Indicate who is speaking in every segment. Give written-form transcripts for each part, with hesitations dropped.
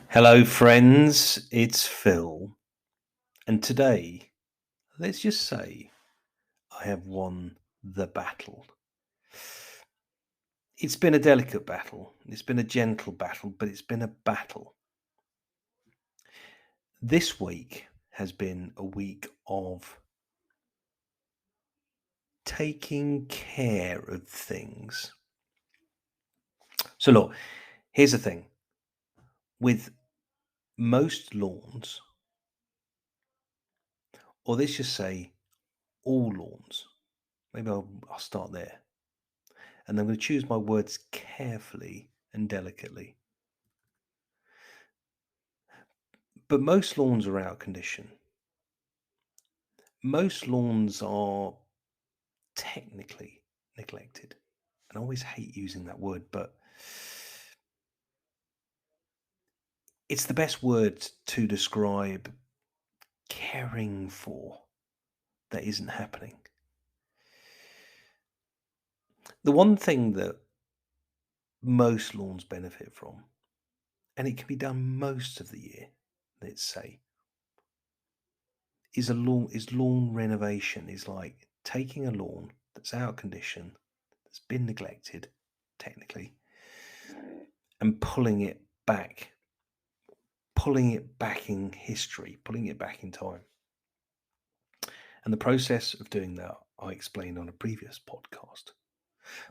Speaker 1: Hello friends, it's Phil, and today, let's just say, I have won the battle. It's been a delicate battle, it's been a gentle battle, but it's been a battle. This week has been a week of taking care of things. So look, here's the thing. With most lawns, or let's just say all lawns, maybe I'll start there. And I'm going to choose my words carefully and delicately. But most lawns are out of condition. Most lawns are technically neglected. And I always hate using that word, but it's the best word to describe caring for that isn't happening. The one thing that most lawns benefit from, and it can be done most of the year, let's say, is lawn renovation. Is like taking a lawn that's out of condition, that's been neglected, technically, and pulling it back in history, pulling it back in time. And the process of doing that I explained on a previous podcast.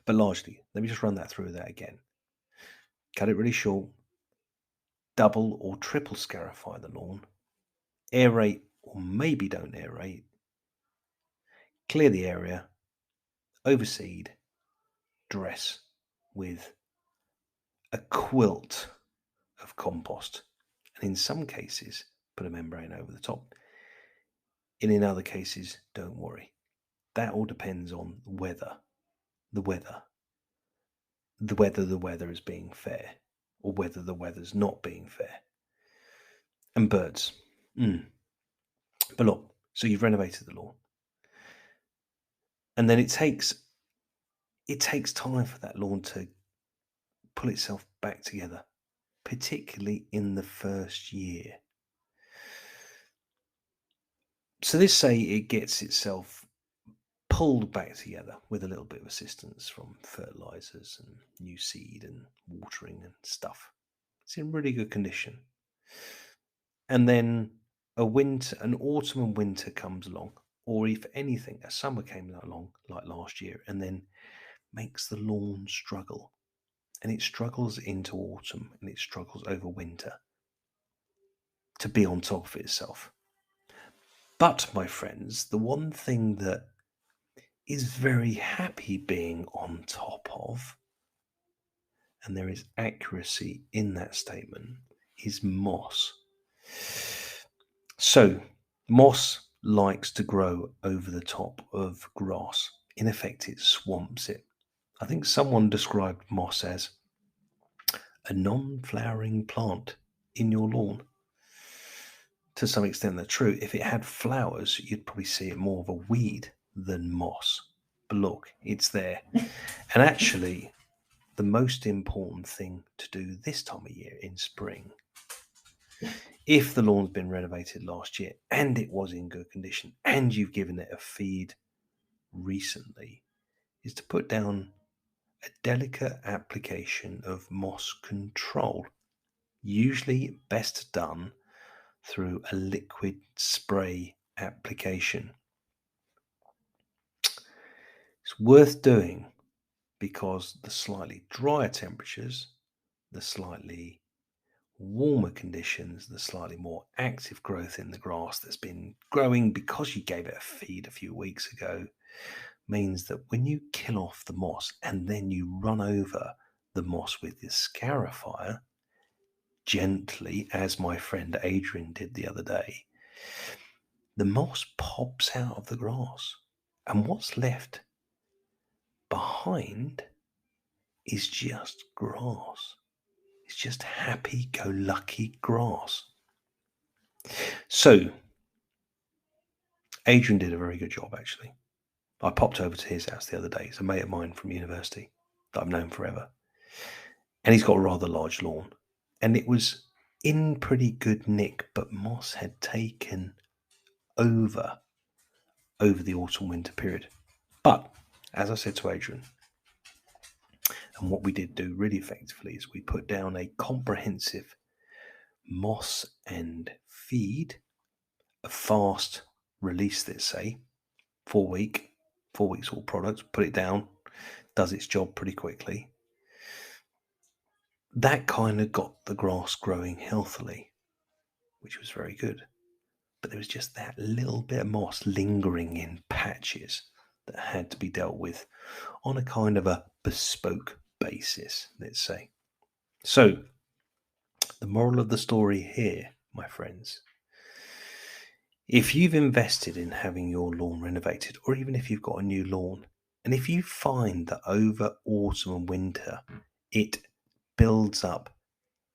Speaker 1: But largely, let me just run through that again. Cut it really short, double or triple scarify the lawn, aerate or maybe don't aerate, clear the area, overseed, dress with a quilt of compost, and in some cases put a membrane over the top, and in other cases don't worry. That all depends on the weather is being fair or whether the weather's not being fair. And birds. But look, so you've renovated the lawn, and then it takes time for that lawn to pull itself back together, particularly in the first year. So let's say it gets itself pulled back together with a little bit of assistance from fertilizers and new seed and watering and stuff. It's in really good condition. And then an autumn and winter comes along, or if anything, a summer came along like last year, and then makes the lawn struggle. And it struggles into autumn and it struggles over winter to be on top of itself. But, my friends, the one thing that is very happy being on top of, and there is accuracy in that statement, is moss. So, moss likes to grow over the top of grass. In effect, it swamps it. I think someone described moss as a non-flowering plant in your lawn. To some extent, that's true. If it had flowers, you'd probably see it more of a weed than moss. But look, it's there. And actually, the most important thing to do this time of year in spring, if the lawn's been renovated last year and it was in good condition and you've given it a feed recently, is to put down a delicate application of moss control, usually best done through a liquid spray application. It's worth doing because the slightly drier temperatures, the slightly warmer conditions, the slightly more active growth in the grass that's been growing because you gave it a feed a few weeks ago, means that when you kill off the moss and then you run over the moss with your scarifier, gently, as my friend Adrian did the other day, the moss pops out of the grass. And what's left behind is just grass. It's just happy-go-lucky grass. So, Adrian did a very good job, actually. I popped over to his house the other day. He's a mate of mine from university that I've known forever. And he's got a rather large lawn. And it was in pretty good nick, but moss had taken over the autumn winter period. But as I said to Adrian, and what we did do really effectively is we put down a comprehensive moss and feed, a fast release, let's say, 4 weeks all products, put it down, does its job pretty quickly. That kind of got the grass growing healthily, which was very good. But there was just that little bit of moss lingering in patches that had to be dealt with on a kind of a bespoke basis, let's say. So, the moral of the story here, my friends, if you've invested in having your lawn renovated, or even if you've got a new lawn, and if you find that over autumn and winter it builds up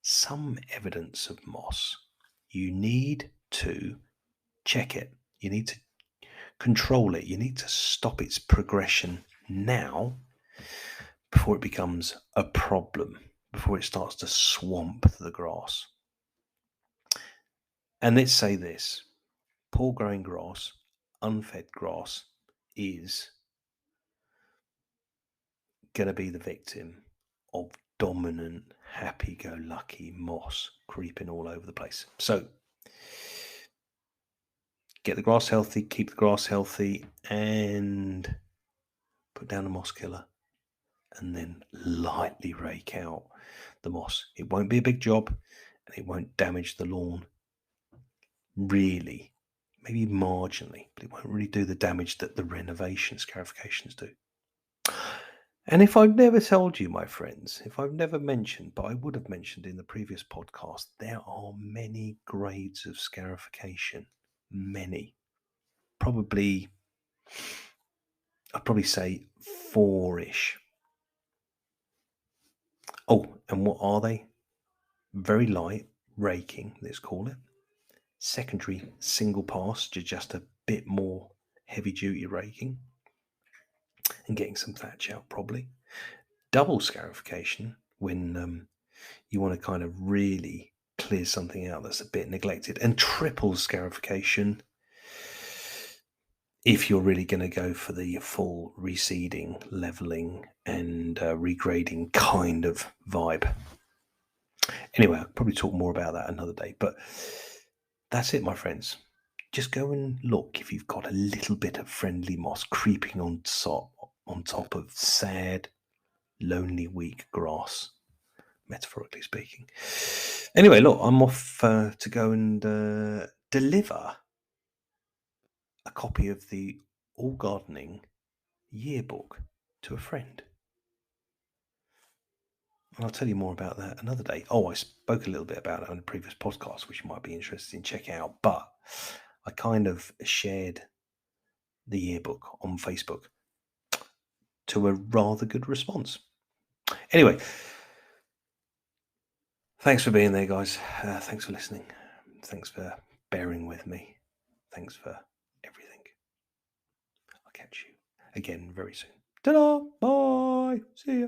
Speaker 1: some evidence of moss, you need to check it. You need to control it. You need to stop its progression now before it becomes a problem, before it starts to swamp the grass. And let's say this: poor growing grass, unfed grass, is going to be the victim of dominant, happy-go-lucky moss creeping all over the place. So get the grass healthy, keep the grass healthy, and put down a moss killer, and then lightly rake out the moss. It won't be a big job, and it won't damage the lawn really, maybe marginally, but it won't really do the damage that the renovation scarifications do. And if I've never told you, my friends, if I've never mentioned, but I would have mentioned in the previous podcast, there are many grades of scarification. Many. I'd probably say 4-ish. Oh, and what are they? Very light raking, let's call it. Secondary single pass, just a bit more heavy duty raking and getting some thatch out, probably. Double scarification, when you want to kind of really clear something out that's a bit neglected. And triple scarification, if you're really going to go for the full reseeding, leveling, and regrading kind of vibe. Anyway, I'll probably talk more about that another day. But that's it, my friends. Just go and look if you've got a little bit of friendly moss creeping on top of sad, lonely, weak grass, metaphorically speaking. Anyway, look, I'm off to go and deliver a copy of the All Gardening yearbook to a friend. And I'll tell you more about that another day. Oh, I spoke a little bit about it on the previous podcast, which you might be interested in checking out. But I kind of shared the yearbook on Facebook to a rather good response. Anyway, thanks for being there, guys. Thanks for listening. Thanks for bearing with me. Thanks for everything. I'll catch you again very soon. Ta-da! Bye! See ya!